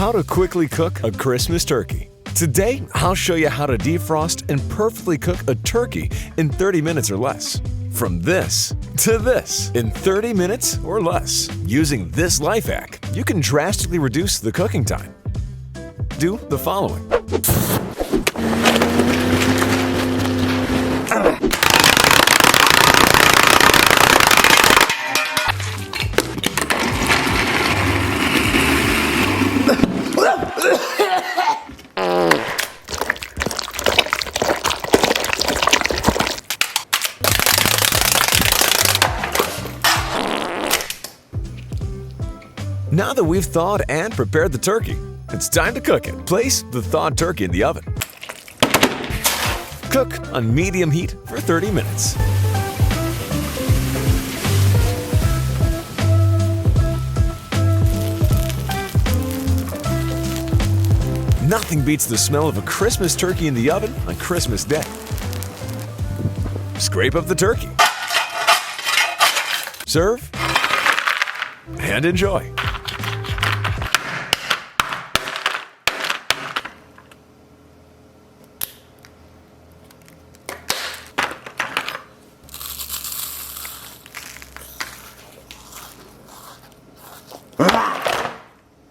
How to quickly cook a Christmas turkey. Today, I'll show you how to defrost and perfectly cook a turkey in 30 minutes or less. From this to this in 30 minutes or less. Using this life hack, you can drastically reduce the cooking time. Do the following. Now that we've thawed and prepared the turkey, it's time to cook it. Place the thawed turkey in the oven. Cook on medium heat for 30 minutes. Nothing beats the smell of a Christmas turkey in the oven on Christmas Day. Scrape up the turkey. Serve and enjoy.